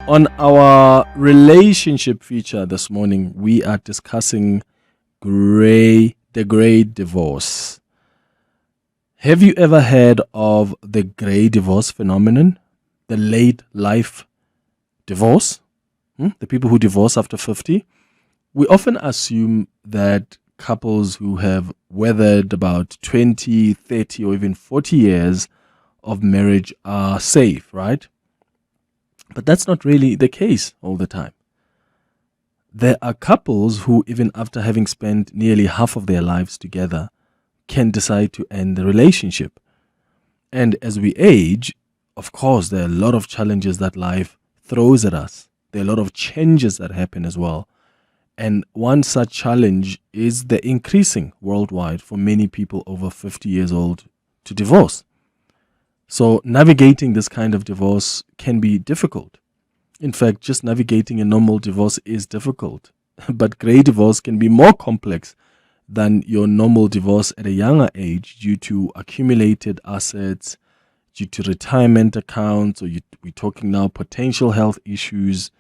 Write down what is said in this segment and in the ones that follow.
On our relationship feature this morning, we are discussing the grey divorce. Have you ever heard of the grey divorce phenomenon? The late life divorce? The people who divorce after 50? We often assume that couples who have weathered about 20, 30, or even 40 years of marriage are safe, right? But that's not really the case all the time. There are couples who, even after having spent nearly half of their lives together, can decide to end the relationship. And as we age, of course, there are a lot of challenges that life throws at us. There are a lot of changes that happen as well. And one such challenge is the increasing worldwide for many people over 50 years old to divorce. So navigating this kind of divorce can be difficult. In fact, just navigating a normal divorce is difficult. But grey divorce can be more complex than your normal divorce at a younger age due to accumulated assets, due to retirement accounts, or we're talking now potential health issues.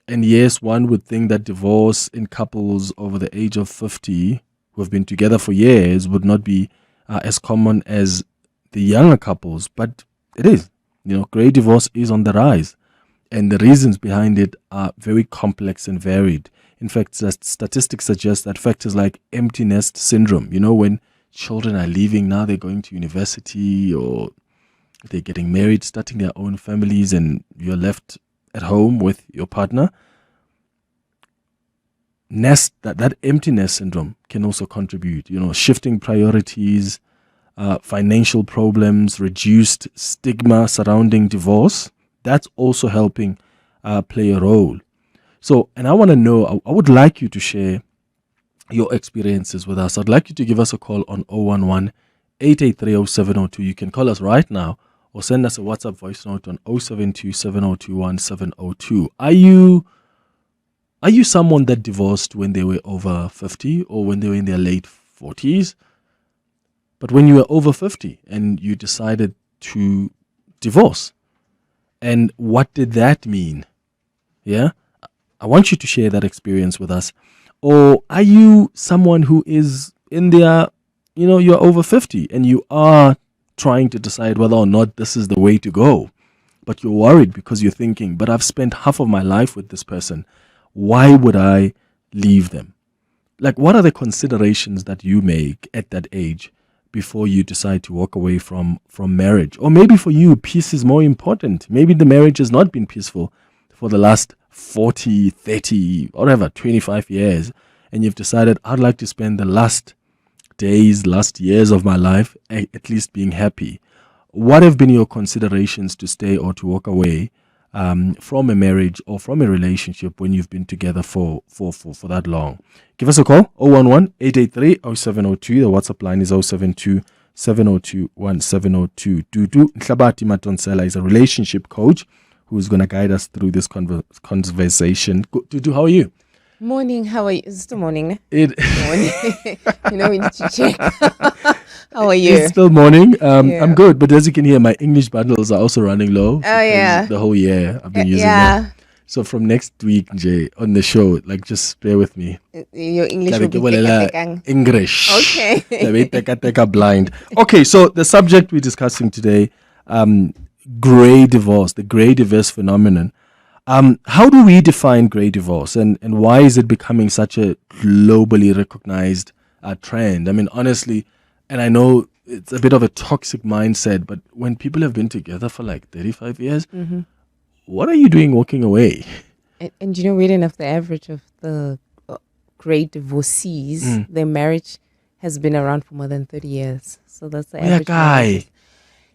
And yes, one would think that divorce in couples over the age of 50 who have been together for years would not be as common as the younger couples, but it is. Grey divorce is on the rise, and the reasons behind it are very complex and varied. In fact, statistics suggest that factors like empty nest syndrome, when children are leaving, now they're going to university or they're getting married, starting their own families, and you're left at home with your partner. That empty nest syndrome can also contribute, shifting priorities, financial problems, reduced stigma surrounding divorce. That's also helping play a role. So, and I want to know, I would like you to share your experiences with us. I'd like you to give us a call on 011-883-0702. You can call us right now or send us a WhatsApp voice note on 072-7021-702. Are you someone that divorced when they were over 50 or when they were in their late 40s? But when you were over 50 and you decided to divorce, and what did that mean? Yeah? I want you to share that experience with us. Or are you someone who is in their, you're over 50 and you are trying to decide whether or not this is the way to go, but you're worried because you're thinking, but I've spent half of my life with this person. Why would I leave them? Like, what are the considerations that you make at that age before you decide to walk away from marriage? Or maybe for you, peace is more important. Maybe the marriage has not been peaceful for the last 40, 30, whatever, 25 years. And you've decided, I'd like to spend the last days, last years of my life at least being happy. What have been your considerations to stay or to walk away from a marriage or from a relationship when you've been together for that long? Give us a call, 011-883-0702. The WhatsApp line is 072-702-1702. Dudu Nhlabathi-Madonsela is a relationship coach who's going to guide us through this conversation. Dudu, how are you? Morning, how are you? Is it still morning? Morning. We need to check. How are you? It's still morning. I'm good, but as you can hear, my English bundles are also running low. Oh, yeah. The whole year I've been using them. So from next week, Jay, on the show, just bear with me. Your English will be teka-tekang. English. Okay. Blind. Okay, so the subject we're discussing today, grey divorce, the grey divorce phenomenon. How do we define grey divorce, and why is it becoming such a globally recognized trend? I mean, honestly, and I know it's a bit of a toxic mindset, but when people have been together for like 35 years, what are you doing walking away? And weirdly enough, the average of the grey divorcees, their marriage has been around for more than 30 years. So that's the average. Guy.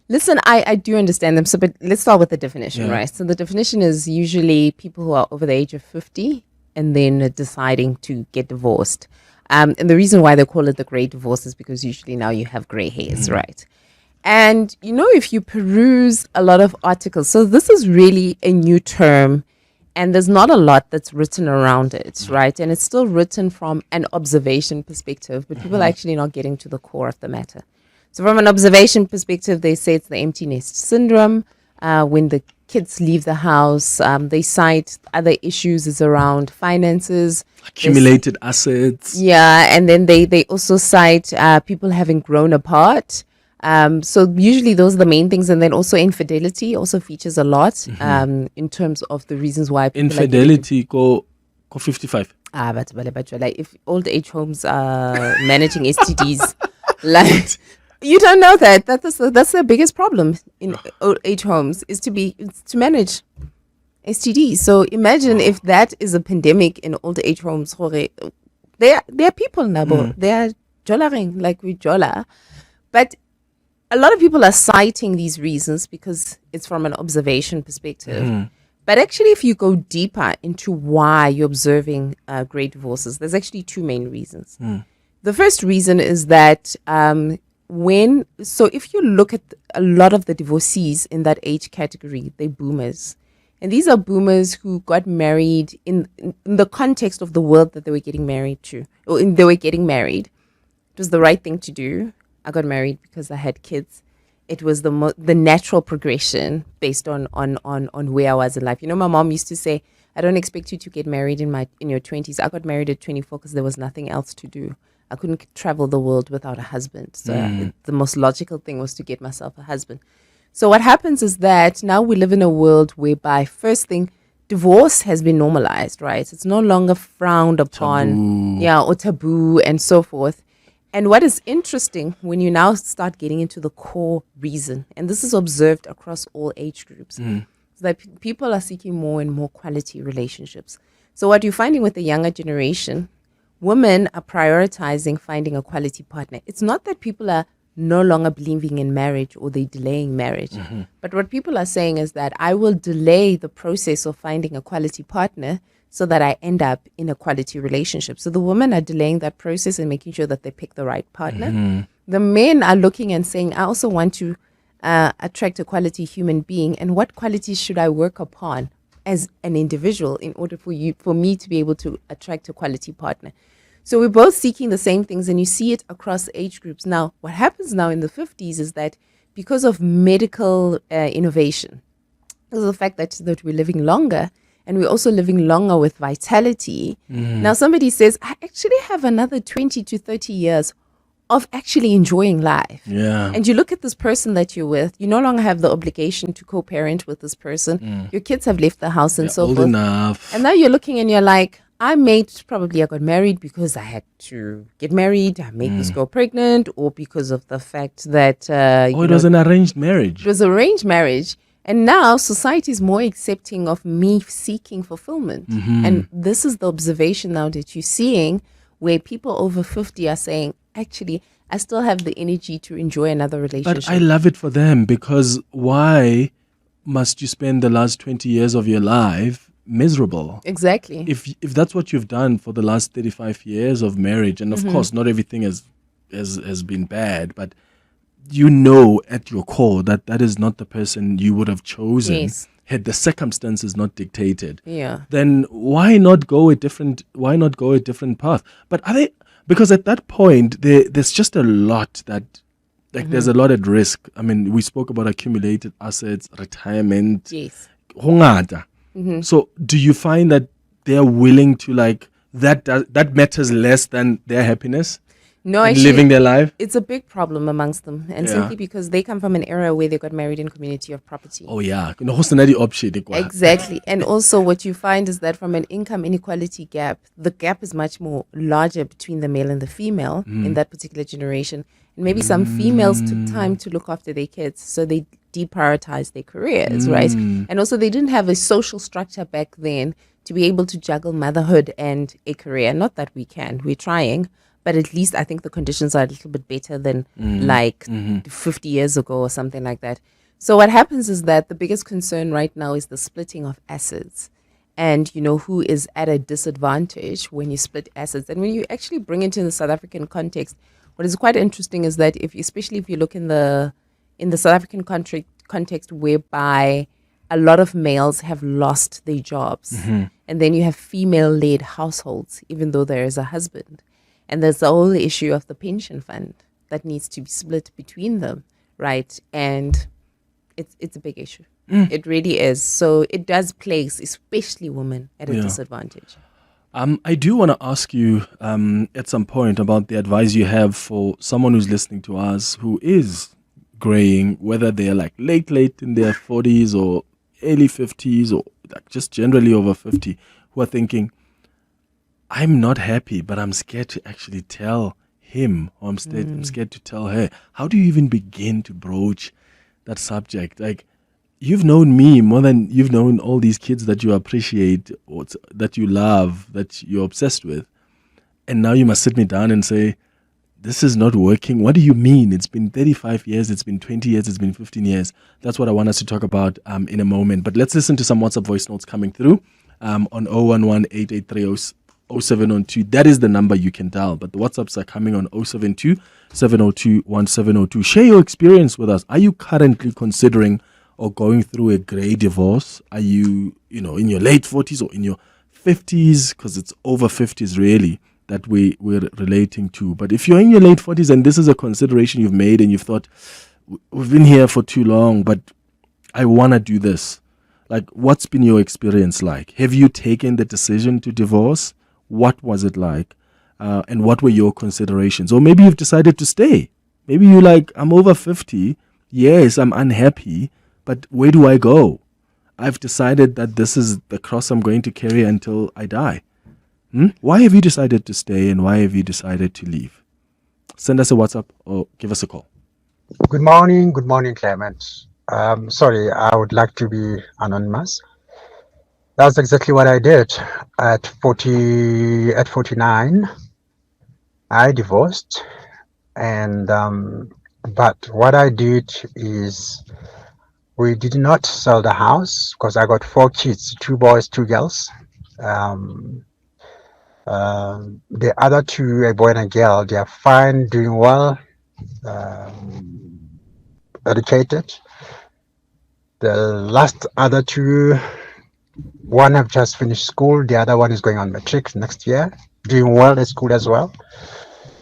Listen, I do understand them. So, but let's start with the definition, right? So the definition is usually people who are over the age of 50 and then deciding to get divorced. And the reason why they call it the grey divorce is because usually now you have grey hairs, right? And, if you peruse a lot of articles, so this is really a new term and there's not a lot that's written around it, right? And it's still written from an observation perspective, but people are actually not getting to the core of the matter. So from an observation perspective, they say it's the empty nest syndrome, when the kids leave the house. They cite other issues is around finances, accumulated assets. yeah, and then they also cite people having grown apart. So usually those are the main things, and then also infidelity also features a lot in terms of the reasons why people Infidelity go 55. but like if old age homes are managing STDs, like you don't know that's the biggest problem in old age homes is to manage STDs. So imagine if that is a pandemic in old age homes. There are people now, they are jollaring like we jolla, but a lot of people are citing these reasons because it's from an observation perspective. But actually, if you go deeper into why you're observing great divorces, there's actually two main reasons. The first reason is that if you look at a lot of the divorcees in that age category, they're boomers. And these are boomers who got married in the context of the world that they were getting married to, or they were getting married. It was the right thing to do. I got married because I had kids. It was the natural progression based on where I was in life. You know, my mom used to say, I don't expect you to get married in your 20s. I got married at 24 because there was nothing else to do. I couldn't travel the world without a husband. So the most logical thing was to get myself a husband. So what happens is that now we live in a world whereby, first thing, divorce has been normalized, right? It's no longer frowned upon, or taboo and so forth. And what is interesting when you now start getting into the core reason, and this is observed across all age groups, is that people are seeking more and more quality relationships. So what you're finding with the younger generation, women are prioritizing finding a quality partner. It's not that people are no longer believing in marriage or they're delaying marriage. But what people are saying is that I will delay the process of finding a quality partner so that I end up in a quality relationship. So the women are delaying that process and making sure that they pick the right partner. The men are looking and saying, I also want to attract a quality human being. And what qualities should I work upon as an individual in order for me to be able to attract a quality partner? So we're both seeking the same things, and you see it across age groups. Now, what happens now in the 50s is that because of medical innovation, because of the fact that we're living longer, and we're also living longer with vitality. Now somebody says, I actually have another 20 to 30 years of actually enjoying life. Yeah. And you look at this person that you're with, you no longer have the obligation to co-parent with this person. Your kids have left the house and so old forth. enough. And now you're looking and you're like, I got married because I had to get married. I made this girl pregnant, or because of the fact that... it was an arranged marriage. It was arranged marriage. And now society is more accepting of me seeking fulfillment. And this is the observation now that you're seeing, where people over 50 are saying, actually, I still have the energy to enjoy another relationship. But I love it for them, because why must you spend the last 20 years of your life miserable? Exactly. If that's what you've done for the last 35 years of marriage, and of course not everything has been bad, but you know at your core that is not the person you would have chosen had the circumstances not dictated. Then why not go a different path? But because at that point there's just a lot that there's a lot at risk. I mean, we spoke about accumulated assets, retirement. Hongata. So do you find that they're willing to that matters less than their happiness? No, actually, living their life? It's a big problem amongst them. And simply because they come from an era where they got married in community of property. Oh, yeah. Exactly. And also what you find is that from an income inequality gap, the gap is much more larger between the male and the female in that particular generation. And maybe some females took time to look after their kids, so they deprioritized their careers, right? And also they didn't have a social structure back then to be able to juggle motherhood and a career. Not that we're trying. But at least I think the conditions are a little bit better than 50 years ago or something like that. So what happens is that the biggest concern right now is the splitting of assets. And, who is at a disadvantage when you split assets. And when you actually bring it to the South African context, what is quite interesting is that especially if you look in the South African context whereby a lot of males have lost their jobs. And then you have female-led households, even though there is a husband. And there's the whole issue of the pension fund that needs to be split between them, right? And it's a big issue. It really is. So it does place, especially women, at a disadvantage. I do want to ask you at some point about the advice you have for someone who's listening to us who is graying, whether they're like late in their 40s or early 50s or like just generally over 50, who are thinking, I'm not happy, but I'm scared to actually tell him, or I'm scared to tell her. How do you even begin to broach that subject? Like, you've known me more than you've known all these kids that you appreciate, or that you love, that you're obsessed with. And now you must sit me down and say, this is not working. What do you mean? It's been 35 years, it's been 20 years, it's been 15 years. That's what I want us to talk about in a moment. But let's listen to some WhatsApp voice notes coming through on 011-883-0702. That is the number you can dial. But the WhatsApps are coming on 072-702-1702. Share your experience with us. Are you currently considering or going through a grey divorce? Are you, in your late 40s or in your 50s? Because it's over 50s really that we're relating to. But if you're in your late 40s and this is a consideration you've made and you've thought, we've been here for too long, but I want to do this. Like, what's been your experience like? Have you taken the decision to divorce? What was it like? And what were your considerations? Or maybe you've decided to stay. Maybe you're like, I'm over 50. Yes, I'm unhappy, but where do I go? I've decided that this is the cross I'm going to carry until I die. Why have you decided to stay and why have you decided to leave? Send us a WhatsApp or give us a call. Good morning, Clement. Sorry, I would like to be anonymous. That's exactly what I did at 49. I divorced, and but what I did is we did not sell the house because I got 4 kids, 2 boys, 2 girls. The other 2, a boy and a girl, they are fine, doing well, educated. The last other 2, one have just finished school, the other one is going on matric next year, doing well at school as well.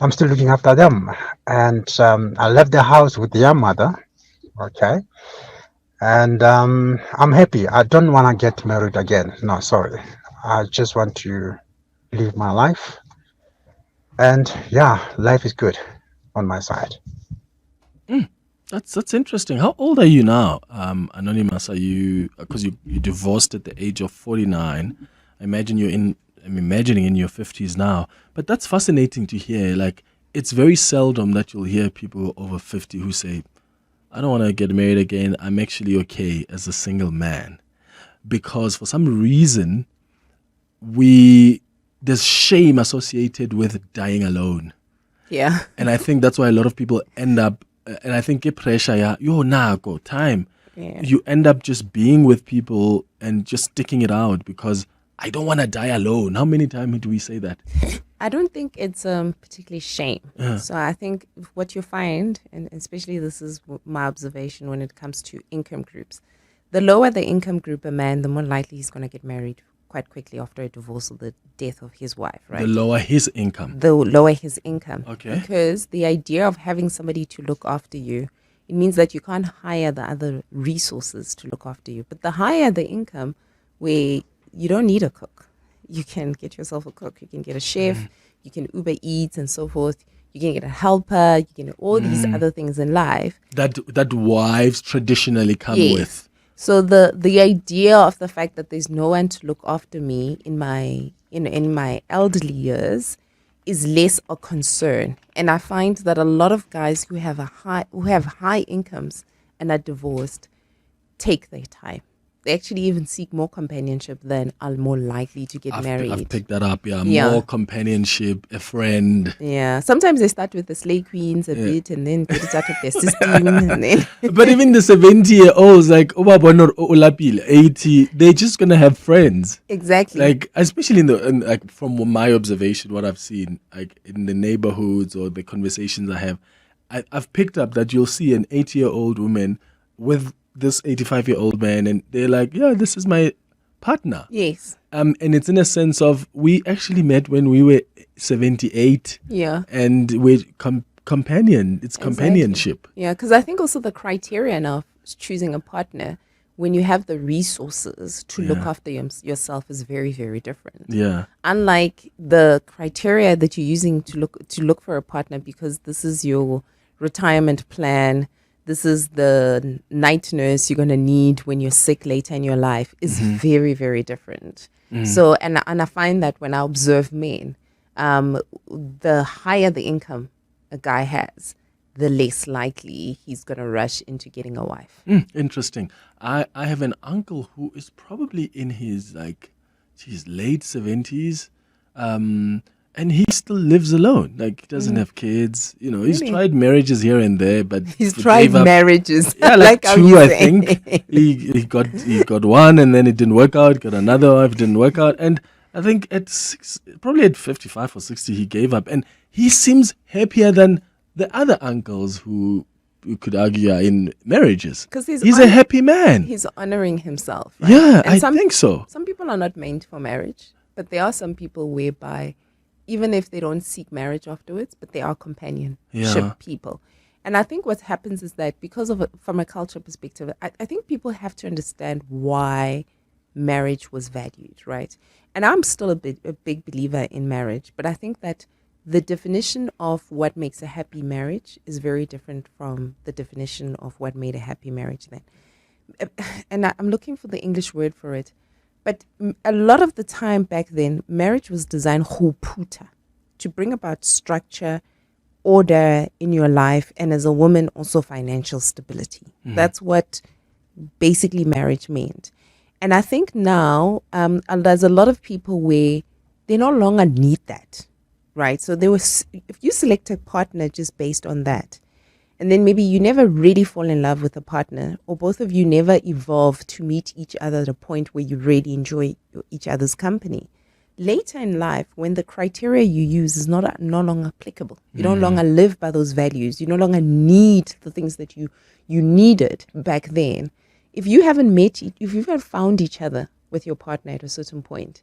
I'm still looking after them, and I left the house with their mother, okay, and I'm happy. I don't want to get married again. No, sorry. I just want to live my life, and life is good on my side. That's interesting. How old are you now, Anonymous? Are you, because you divorced at the age of 49? I'm imagining in your 50s now. But that's fascinating to hear. Like, it's very seldom that you'll hear people over 50 who say, I don't want to get married again. I'm actually okay as a single man. Because for some reason, there's shame associated with dying alone. Yeah. And I think that's why a lot of people end up, and I think pressure, time. Yeah. You end up just being with people and just sticking it out because I don't want to die alone. How many times do we say that? I don't think it's particularly shame. Yeah. So I think what you find, and especially this is my observation when it comes to income groups, the lower the income group a man, the more likely he's going to get married quite quickly after a divorce or the death of his wife, right? The lower his income. The lower his income. Okay. Because the idea of having somebody to look after you, it means that you can't hire the other resources to look after you. But the higher the income, where you don't need a cook. You can get yourself a cook. You can get a chef. You can Uber Eats and so forth. You can get a helper. You can do all these other things in life. That wives traditionally come with. So the idea of the fact that there's no one to look after me in my elderly years is less a concern. And I find that a lot of guys who have high incomes and are divorced take their time. They actually even seek more companionship than are more likely to get married. I've picked that up, more companionship, a friend. Yeah, sometimes they start with the slay queens a bit and then get it out of their system. And then But even the 70-year-olds, like Obabon or Olapil, 80, they're just going to have friends. Exactly. Like, especially like from my observation, what I've seen, like in the neighborhoods or the conversations I have, I've picked up that you'll see an 80-year-old woman with this 85-year-old man, and they're like, this is my partner. Yes. And it's in a sense of, we actually met when we were 78. Yeah. And we're companion. It's companionship. Yeah, because I think also the criteria now of choosing a partner when you have the resources to look after yourself is very, very different. Yeah. Unlike the criteria that you're using to look for a partner, because this is your retirement plan, this is the night nurse you're going to need when you're sick later in your life, is very, very different. So, and I find that when I observe men, the higher the income a guy has, the less likely he's going to rush into getting a wife. Interesting. I have an uncle who is probably in his late 70s, and he still lives alone. Like, he doesn't have kids. You know, he's Really? tried marriages here and there, but He's he tried gave up. marriages. Yeah, like how two, you I say. think. He got one, and then it didn't work out. Got another wife, didn't work out, and I think probably at 55 or 60, he gave up, and he seems happier than the other uncles who you could argue are in marriages. 'Cause he's a happy man. He's honoring himself. Right? Yeah, And I think so. Some people are not meant for marriage, but there are some people whereby, even if they don't seek marriage afterwards, but they are companionship people. And I think what happens is that because of from a cultural perspective, I think people have to understand why marriage was valued, right? And I'm still a big believer in marriage, but I think that the definition of what makes a happy marriage is very different from the definition of what made a happy marriage then. And I'm looking for the English word for it. But a lot of the time back then, marriage was designed to bring about structure, order in your life, and as a woman, also financial stability. That's what basically marriage meant. And I think now there's a lot of people where they no longer need that, right? So if you select a partner just based on that, and then maybe you never really fall in love with a partner, or both of you never evolve to meet each other at a point where you really enjoy each other's company. Later in life, when the criteria you use is no longer applicable, you no longer live by those values, you no longer need the things that you needed back then. If you haven't if you haven't found each other with your partner at a certain point,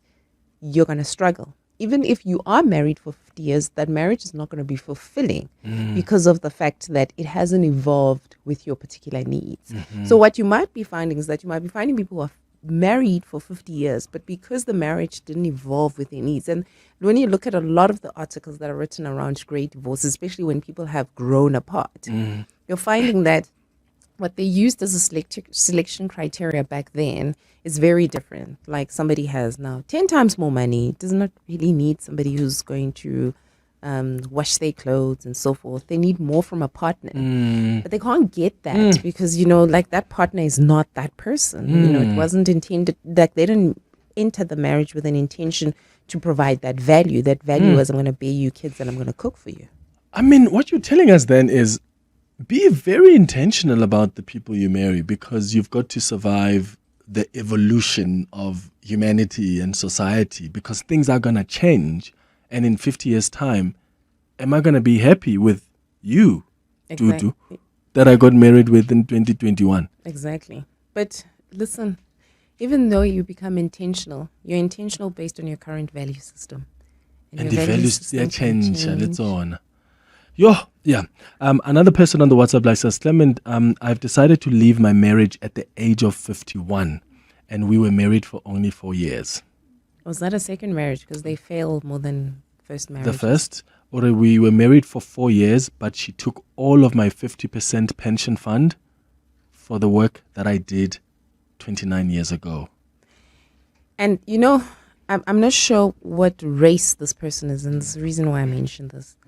you're going to struggle. Even if you are married for 50 years, that marriage is not going to be fulfilling because of the fact that it hasn't evolved with your particular needs. So what you might be finding is that you might be finding people who are married for 50 years, but because the marriage didn't evolve with their needs. And when you look at a lot of the articles that are written around great divorce, especially when people have grown apart, you're finding that what they used as a selection criteria back then is very different. Like, somebody has now 10 times more money, does not really need somebody who's going to wash their clothes and so forth. They need more from a partner, but they can't get that because, like, that partner is not that person. It wasn't intended, like, they didn't enter the marriage with an intention to provide that value. That value was, I'm going to bear you kids and I'm going to cook for you. I mean, what you're telling us then is, be very intentional about the people you marry, because you've got to survive the evolution of humanity and society, because things are going to change. And in 50 years' time, am I going to be happy with you, Dudu, that I got married with in 2021? Exactly. But listen, even though you become intentional, you're intentional based on your current value system. And the values, they change. Let's on. Another person on the WhatsApp line says, Clement, I've decided to leave my marriage at the age of 51, and we were married for only 4 years. Was that a second marriage? Because they fail more than first marriage. The first, or we were married for 4 years, but she took all of my 50% pension fund for the work that I did 29 years ago. And I'm not sure what race this person is, and there's a reason why I mentioned this.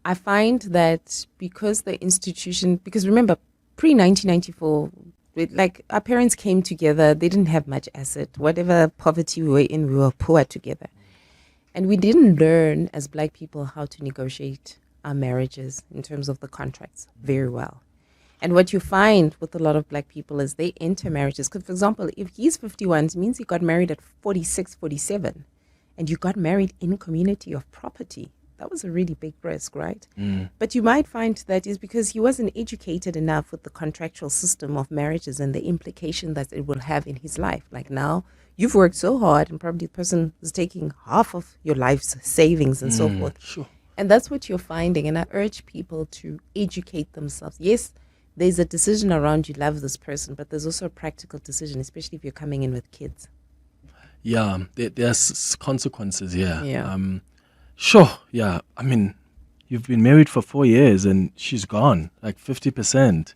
I find that because remember, pre-1994, like, our parents came together, they didn't have much asset. Whatever poverty we were in, we were poor together. And we didn't learn as Black people how to negotiate our marriages in terms of the contracts very well. And what you find with a lot of Black people is they enter marriages. Because, for example, if he's 51, it means he got married at 46, 47. And you got married in community of property. That was a really big risk, right? But you might find that is because he wasn't educated enough with the contractual system of marriages and the implication that it will have in his life. Like, now, you've worked so hard and probably the person is taking half of your life's savings and so forth. Sure. And that's what you're finding. And I urge people to educate themselves. Yes, there's a decision around you love this person, but there's also a practical decision, especially if you're coming in with kids. Yeah, there's consequences here. Yeah. Sure, yeah. I mean, you've been married for 4 years and she's gone, like 50%.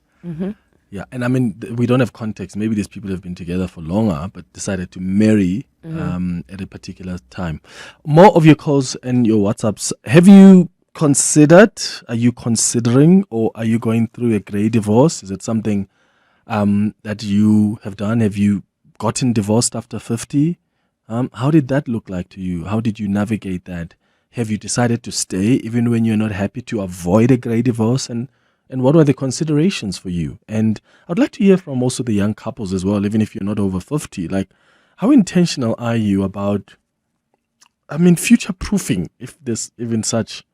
Yeah, and I mean, we don't have context. Maybe these people have been together for longer, but decided to marry at a particular time. More of your calls and your WhatsApps. Have you considered, are you considering, or are you going through a grey divorce? Is it something that you have done? Have you gotten divorced after 50? How did that look like to you? How did you navigate that? Have you decided to stay even when you're not happy, to avoid a grey divorce? And what were the considerations for you? And I'd like to hear from also the young couples as well, even if you're not over 50. Like, how intentional are you about, I mean, future-proofing, if there's even such,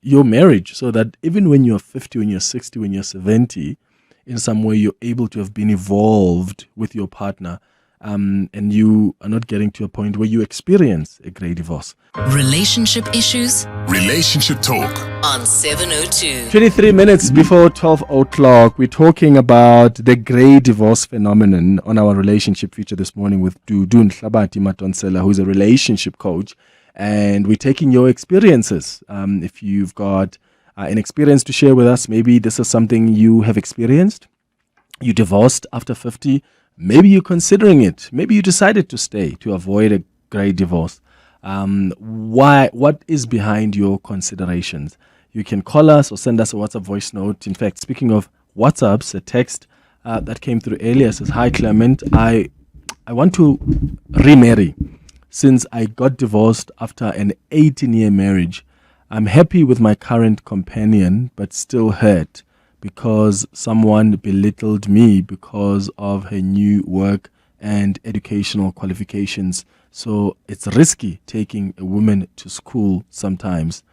your marriage, so that even when you're 50, when you're 60, when you're 70, in some way you're able to have been evolved with your partner, and you are not getting to a point where you experience a grey divorce. Relationship issues Relationship talk. on 702. 23 minutes before 12 o'clock, we're talking about the grey divorce phenomenon on our relationship feature this morning with Dudu Nhlabathi-Madonsela, who is a relationship coach. And we're taking your experiences. If you've got an experience to share with us, maybe this is something you have experienced. You divorced after 50. Maybe you're considering it. Maybe you decided to stay to avoid a grey divorce. Why? What is behind your considerations? You can call us or send us a WhatsApp voice note. In fact, speaking of WhatsApps, a text that came through earlier says, "Hi Clement, I want to remarry since I got divorced after an 18-year marriage. I'm happy with my current companion, but still hurt because someone belittled me because of her new work and educational qualifications. So it's risky taking a woman to school sometimes."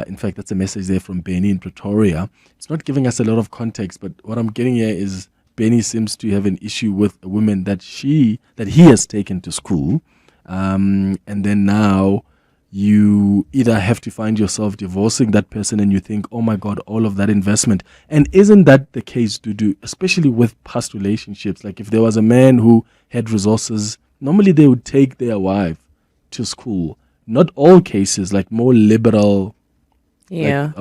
In fact, that's a message there from Benny in Pretoria. It's not giving us a lot of context, but what I'm getting here is Benny seems to have an issue with a woman that he has taken to school. And then now you either have to find yourself divorcing that person and you think, oh my God, all of that investment. And isn't that the case, Dudu, especially with past relationships? Like if there was a man who had resources, normally they would take their wife to school. Not all cases, like more liberal, Yeah.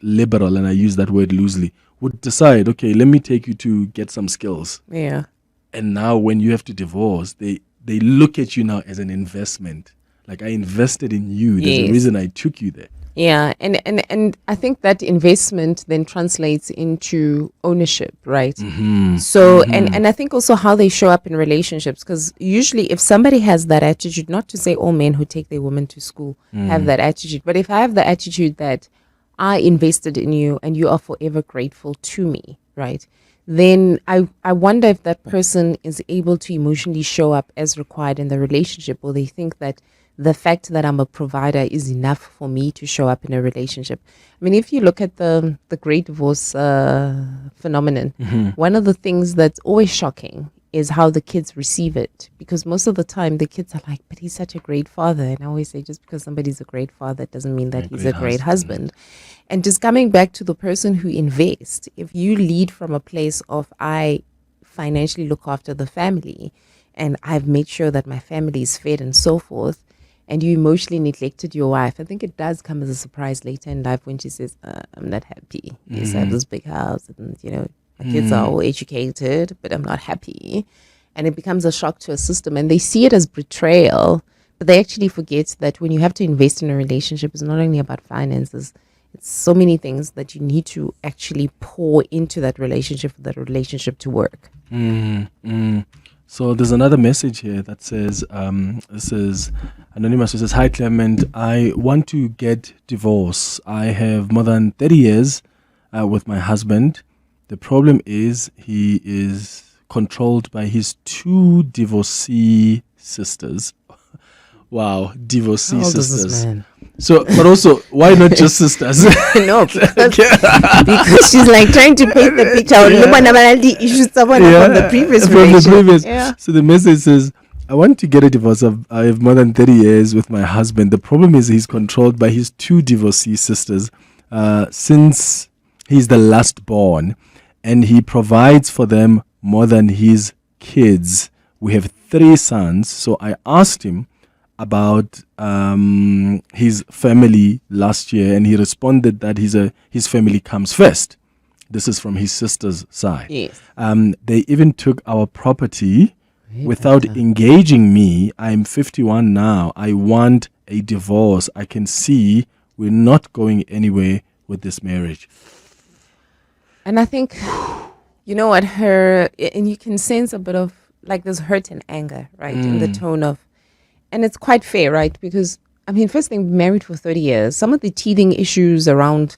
liberal, and I use that word loosely, would decide, okay, let me take you to get some skills. Yeah. And now when you have to divorce, they look at you now as an investment. Like, I invested in you. There's a Yes. reason I took you there. Yeah, and I think that investment then translates into ownership, right? So, and I think also how they show up in relationships, because usually if somebody has that attitude, not to say all men who take their women to school have that attitude, but if I have the attitude that I invested in you and you are forever grateful to me, right? Then I wonder if that person is able to emotionally show up as required in the relationship, or they think that the fact that I'm a provider is enough for me to show up in a relationship. I mean, if you look at the great divorce phenomenon, one of the things that's always shocking is how the kids receive it. Because most of the time the kids are like, but he's such a great father. And I always say, just because somebody's a great father doesn't mean that he's a great husband. And just coming back to the person who invests, if you lead from a place of I financially look after the family and I've made sure that my family is fed and so forth, and you emotionally neglected your wife, I think it does come as a surprise later in life when she says, I'm not happy. Yes, I have this big house and, my kids are all educated, but I'm not happy. And it becomes a shock to a system. And they see it as betrayal, but they actually forget that when you have to invest in a relationship, it's not only about finances. It's so many things that you need to actually pour into that relationship for that relationship to work. So there's another message here that says, this is anonymous. It says, "Hi Clement, I want to get divorced. I have more than 30 years with my husband. The problem is he is controlled by his 2 divorcee sisters." Wow, divorcee How old is sisters. this man? So, but also, why not just sisters? No, because she's like trying to paint the picture of the issues from the previous relationship. Yeah. So the message says, "I want to get a divorce. I have more than 30 years with my husband. The problem is he's controlled by his 2 divorcee sisters since he's the last born. and he provides for them more than his kids. We have 3 sons. So I asked him about his family last year, and he responded that his family comes first. This is from his sister's side. Yes. They even took our property without engaging me. I'm 51 now. I want a divorce. I can see we're not going anywhere with this marriage. And I think, you know what, and you can sense a bit of like this hurt and anger, right, in the tone of, and it's quite fair, right? Because, I mean, first thing, married for 30 years, some of the teething issues around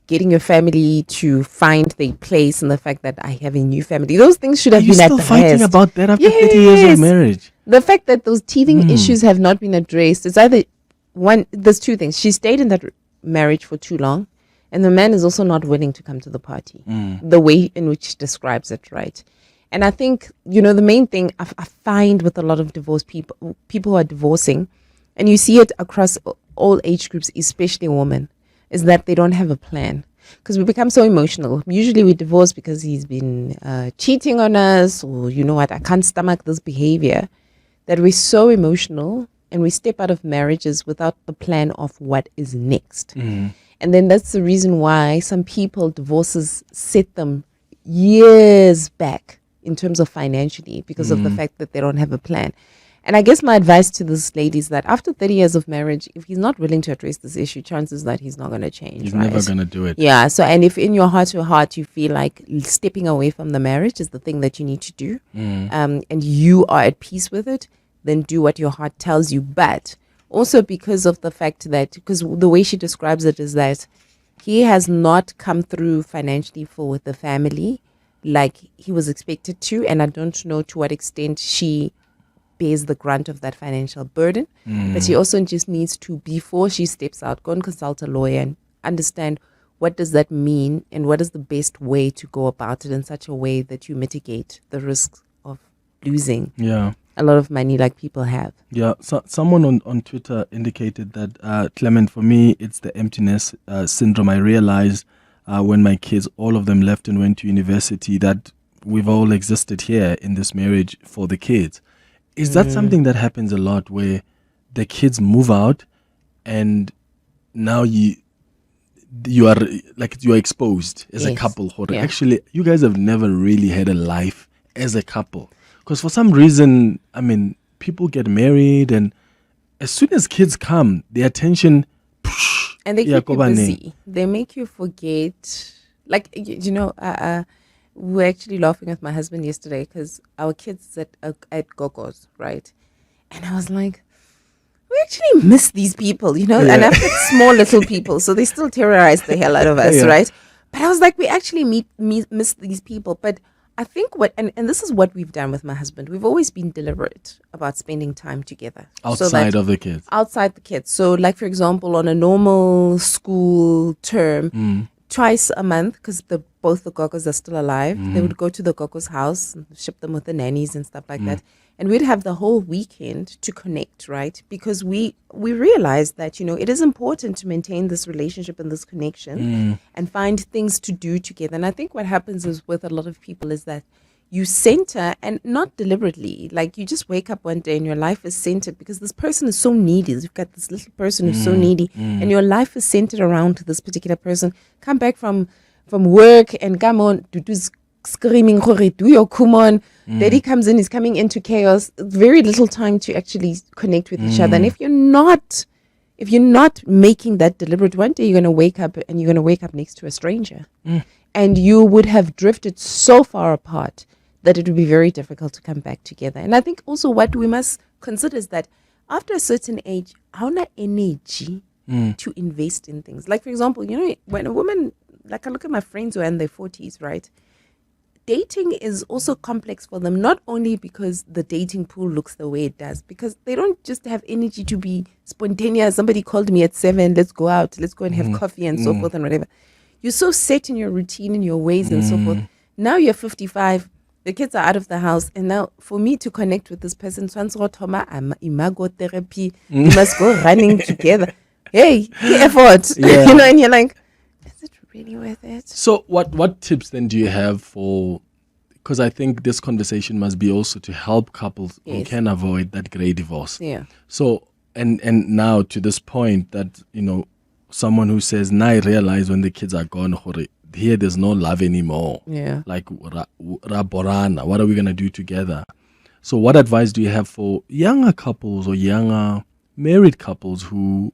getting your family to find their place and the fact that I have a new family, those things should have been still addressed. fighting about that after 30 years of marriage? The fact that those teething issues have not been addressed is either one, there's 2 things. She stayed in that marriage for too long, and the man is also not willing to come to the party, the way in which she describes it, right? And I think, you know, the main thing I find with a lot of divorced people who are divorcing, and you see it across all age groups, especially women, is that they don't have a plan. Because we become so emotional. Usually we divorce because he's been cheating on us, or, you know what, I can't stomach this behavior, that we're so emotional and we step out of marriages without the plan of what is next. And then that's the reason why some people, divorces set them years back in terms of financially, because of the fact that they don't have a plan. And I guess my advice to this lady is that after 30 years of marriage, if he's not willing to address this issue, chances that he's not going to change. He's right? never going to do it. Yeah. So, and if in your heart to heart you feel like stepping away from the marriage is the thing that you need to do, and you are at peace with it, then do what your heart tells you. But also because of the fact that, because the way she describes it is that he has not come through financially for the family like he was expected to, and I don't know to what extent she bears the brunt of that financial burden. But she also just needs to, before she steps out, go and consult a lawyer and understand what does that mean and what is the best way to go about it in such a way that you mitigate the risks of losing a lot of money like people have. Yeah, so someone on Twitter indicated that, Clement, for me, it's the emptiness syndrome. I realized when my kids, all of them left and went to university, that we've all existed here in this marriage for the kids. Is that something that happens a lot, where the kids move out and now you are like, you are exposed as a couple? Or actually, you guys have never really had a life as a couple. Because for some reason, I mean, people get married and as soon as kids come, the attention... And they keep you busy. They make you forget. Like, you know, we were actually laughing with my husband yesterday because our kids at Gogo's, right? And I was like, we actually miss these people, you know? And I've got small little people, so they still terrorize the hell out of us, right? But I was like, we actually miss these people. But I think and this is what we've done with my husband. We've always been deliberate about spending time together. Outside of the kids. Outside the kids. So like, for example, on a normal school term, twice a month, because both the Gogos are still alive, they would go to the Gogo's house, ship them with the nannies and stuff like that. And we'd have the whole weekend to connect, right? Because we realized that, you know, it is important to maintain this relationship and this connection and find things to do together. And I think what happens is with a lot of people is that you center, and not deliberately, like you just wake up one day and your life is centered because this person is so needy. You've got this little person who's so needy and your life is centered around this particular person. Come back from work and come on, Dudu's screaming, do your come on. Daddy comes in, he's coming into chaos. Very little time to actually connect with each other. And if you're not making that deliberate, one day you're going to wake up and you're going to wake up next to a stranger. And you would have drifted so far apart that it would be very difficult to come back together. And I think also what we must consider is that after a certain age, how much energy to invest in things. Like, for example, you know, when a woman, like I look at my friends who are in their 40s, right? Dating is also complex for them, not only because the dating pool looks the way it does, because they don't just have energy to be spontaneous. Somebody called me at 7, let's go out, let's go and have coffee and so forth and whatever. You're so set in your routine and your ways and so forth. Now you're 55, the kids are out of the house, and now for me to connect with this person, imago therapy, we must go running together. Hey, the effort. You know, and you're like, is it really worth it. So what tips then do you have for, because I think this conversation must be also to help couples who Yes. can avoid that grey divorce. Yeah. So, and now to this point that, someone who says, now I realize when the kids are gone, here there's no love anymore. Yeah. Like, borana, what are we going to do together? So what advice do you have for younger couples or younger married couples who,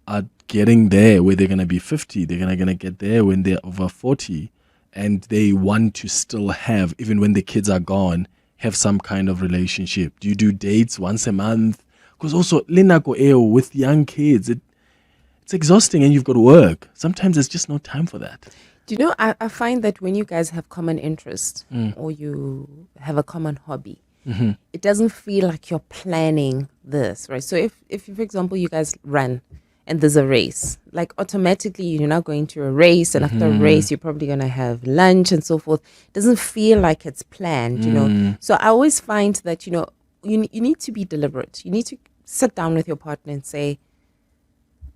are getting there where they're going to be 50, they're going to get there when they're over 40, and they want to still have, even when the kids are gone, have some kind of relationship? Do you do dates once a month? Because also, linako eo with young kids, it's exhausting and you've got to work. Sometimes there's just no time for that. Do you know, I find that when you guys have common interests or you have a common hobby, it doesn't feel like you're planning this, right? So if, for example, you guys run and there's a race, like automatically you're not going to a race, and after a race, you're probably going to have lunch and so forth. It doesn't feel like it's planned, you know? So I always find that, you need to be deliberate. You need to sit down with your partner and say,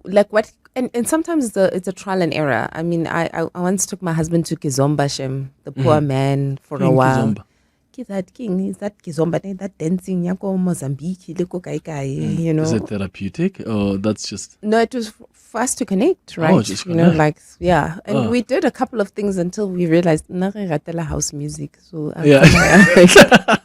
like what, and sometimes it's a trial and error. I mean, I once took my husband to Kizomba Shem, the poor man, for a while. Kizomba. Is that Kizomba, that dancing, yako Mozambique, leko kai kai, Is it therapeutic or that's just... No, it was for us to connect, right? just you know, connect. like, yeah. And we did a couple of things until we realized, nare ratela house music. So, Yeah.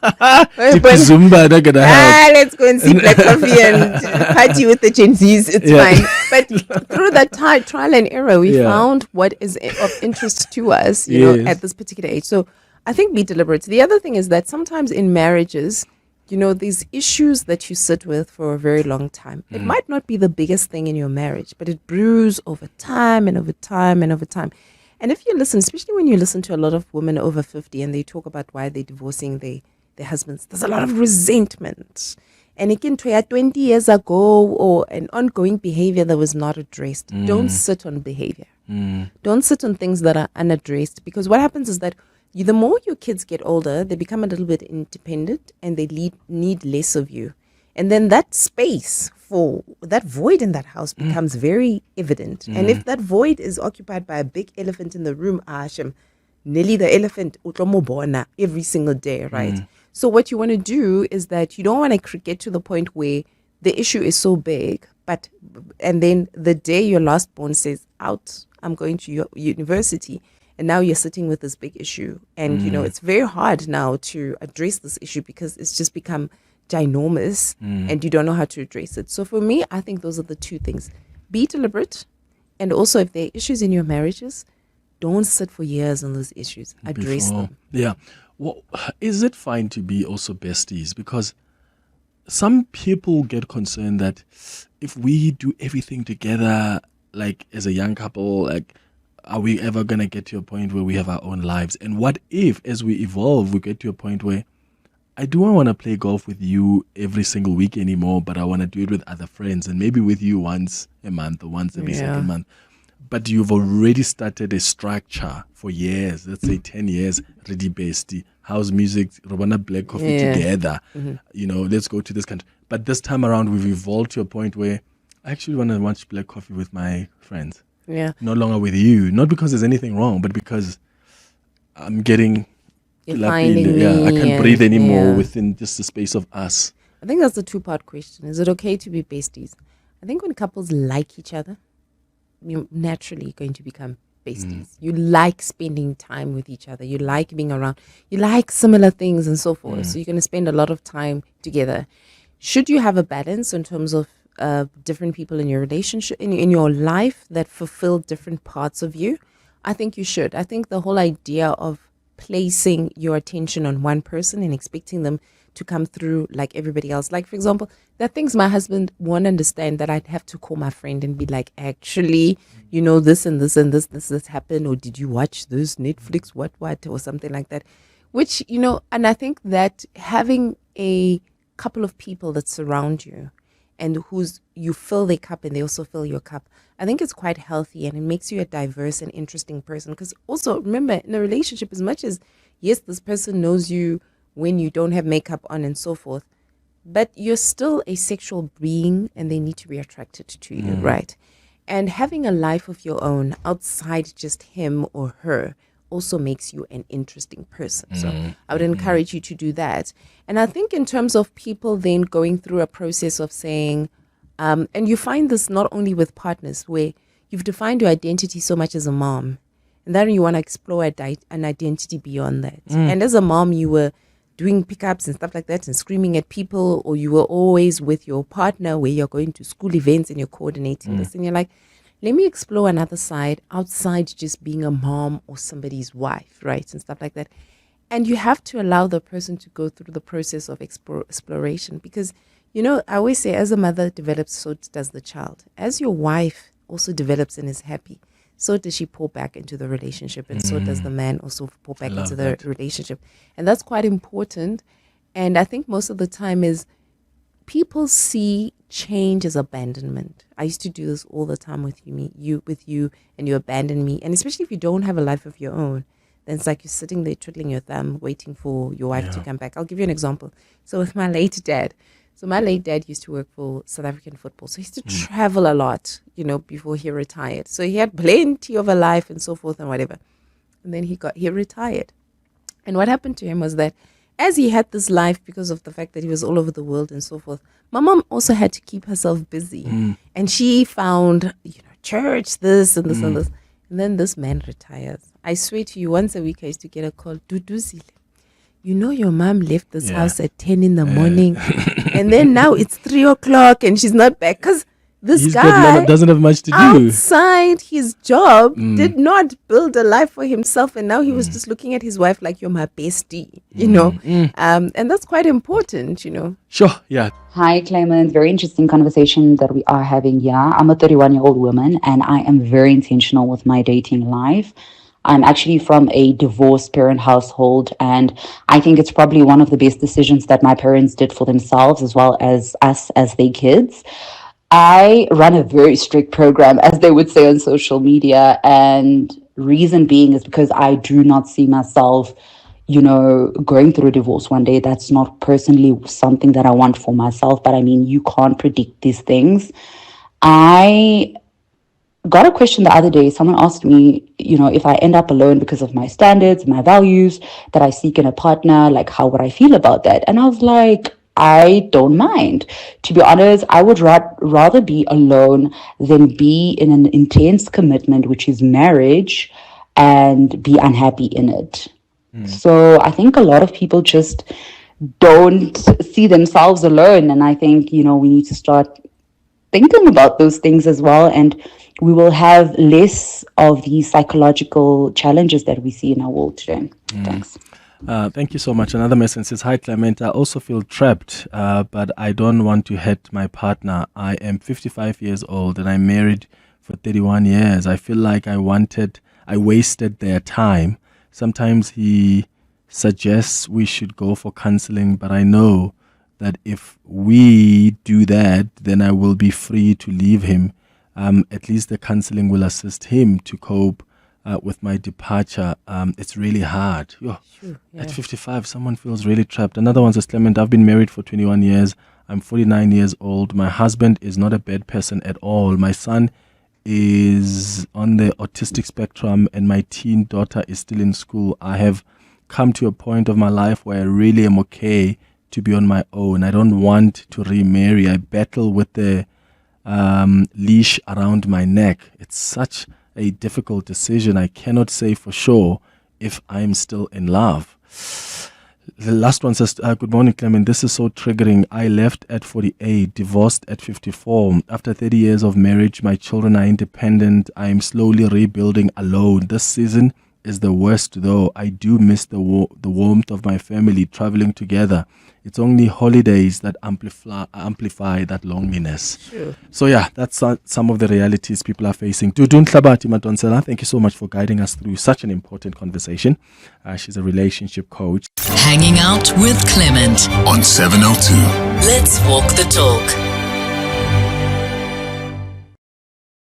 But- Zumba, not gonna help. let's go and sip black coffee and party with the Gen Zs. It's Yeah. fine. But through that trial and error, we Yeah. found what is of interest to us, you know, Yes. at this particular age. So I think be deliberate. The other thing is that sometimes in marriages, these issues that you sit with for a very long time, it might not be the biggest thing in your marriage, but it brews over time and over time and over time. And if you listen, especially when you listen to a lot of women over 50 and they talk about why they're divorcing their husbands, there's a lot of resentment. And again, 20 years ago, or an ongoing behavior that was not addressed. Don't sit on behavior. Don't sit on things that are unaddressed, because what happens is that the more your kids get older, they become a little bit independent and they need less of you. And then that space for that void in that house becomes very evident. And if that void is occupied by a big elephant in the room, Hashem, Nelly the elephant, utlomobona every single day, right? So what you want to do is that you don't want to get to the point where the issue is so big, and then the day your last born says, out, I'm going to your university, and now you're sitting with this big issue. And, it's very hard now to address this issue because it's just become ginormous and you don't know how to address it. So for me, I think those are the two things. Be deliberate. And also, if there are issues in your marriages, don't sit for years on those issues. Address them. Yeah. Well, is it fine to be also besties? Because some people get concerned that if we do everything together, like as a young couple, like, are we ever going to get to a point where we have our own lives? And what if, as we evolve, we get to a point where I don't want to play golf with you every single week anymore, but I want to do it with other friends, and maybe with you once a month or once every second month. But you've already started a structure for years, let's say 10 years, ready bestie, house music, Robana black coffee together, let's go to this country. But this time around, we've evolved to a point where I actually want to watch black coffee with my friends. Yeah. No longer with you. Not because there's anything wrong, but because I'm getting... You're lapil- finding I me can't breathe anymore yeah. within just the space of us. I think that's a two-part question. Is it okay to be besties? I think when couples like each other, you're naturally going to become besties. You like spending time with each other. You like being around. You like similar things and so forth. So you're going to spend a lot of time together. Should you have a balance in terms of different people in your relationship, in your life that fulfill different parts of you? I think you should. I think the whole idea of placing your attention on one person and expecting them to come through like everybody else. Like, for example, there are things my husband won't understand that I'd have to call my friend and be like, actually, this and this and this happened, or did you watch this Netflix, what, or something like that. Which, and I think that having a couple of people that surround you and you fill their cup and they also fill your cup, I think it's quite healthy, and it makes you a diverse and interesting person. Because also, remember, in a relationship, as much as, yes, this person knows you when you don't have makeup on and so forth, but you're still a sexual being and they need to be attracted to you, right? And having a life of your own outside just him or her also makes you an interesting person. So I would encourage you to do that. And I think in terms of people then going through a process of saying, and you find this not only with partners where you've defined your identity so much as a mom, and then you want to explore an identity beyond that. And as a mom, you were doing pickups and stuff like that and screaming at people, or you were always with your partner where you're going to school events and you're coordinating this, and you're like, let me explore another side outside just being a mom or somebody's wife, right? And stuff like that. And you have to allow the person to go through the process of exploration because, I always say as a mother develops, so does the child. As your wife also develops and is happy, so does she pour back into the relationship, and so does the man also pour back into the relationship. And that's quite important. And I think most of the time is people see change as abandonment. I used to do this all the time with you, and you abandon me. And especially if you don't have a life of your own, then it's like you're sitting there twiddling your thumb, waiting for your wife to come back. I'll give you an example. So with my late dad, used to work for South African football. So he used to travel a lot, before he retired. So he had plenty of a life and so forth and whatever. And then he retired. And what happened to him was that as he had this life because of the fact that he was all over the world and so forth, my mom also had to keep herself busy. And she found, church, this and this and this. And then this man retires. I swear to you, once a week I used to get a call, Dudu, your mom left this house at 10 in the morning. And then now it's 3 o'clock and she's not back. Because this guy doesn't have much to do outside his job, did not build a life for himself. And now he was just looking at his wife like, you're my bestie, and that's quite important, Sure, yeah. Hi, Clement. Very interesting conversation that we are having here. I'm a 31-year-old woman and I am very intentional with my dating life. I'm actually from a divorced parent household, and I think it's probably one of the best decisions that my parents did for themselves as well as us as their kids. I run a very strict program, as they would say on social media, and reason being is because I do not see myself, going through a divorce one day. That's not personally something that I want for myself, but I mean, you can't predict these things. I got a question the other day. Someone asked me, if I end up alone because of my standards, my values that I seek in a partner, like how would I feel about that? And I was like, I don't mind. To be honest, I would rather be alone than be in an intense commitment, which is marriage, and be unhappy in it. So I think a lot of people just don't see themselves alone. And I think, we need to start thinking about those things as well. And we will have less of the psychological challenges that we see in our world today. Thanks. Thank you so much. Another message says, hi, Clement. I also feel trapped, but I don't want to hurt my partner. I am 55 years old and I'm married for 31 years. I feel like I wasted their time. Sometimes he suggests we should go for counseling, but I know that if we do that, then I will be free to leave him. At least the counseling will assist him to cope with my departure. It's really hard. At 55, someone feels really trapped. Another one says, Clement, I've been married for 21 years. I'm 49 years old. My husband is not a bad person at all. My son is on the autistic spectrum and my teen daughter is still in school. I have come to a point of my life where I really am okay to be on my own. I don't want to remarry. I battle with the leash around my neck. It's such a difficult decision. I cannot say for sure if I'm still in love. The last one says, good morning, Clement. This is so triggering. I left at 48, divorced at 54. After 30 years of marriage, my children are independent. I am slowly rebuilding alone. This season is the worst, though. I do miss the warmth of my family, traveling together. It's only holidays that amplify that loneliness. Sure. So yeah, that's some of the realities people are facing. Dudu Nhlabathi-Madonsela, thank you so much for guiding us through such an important conversation. She's a relationship coach. Hanging out with Clement on 702. Let's walk the talk.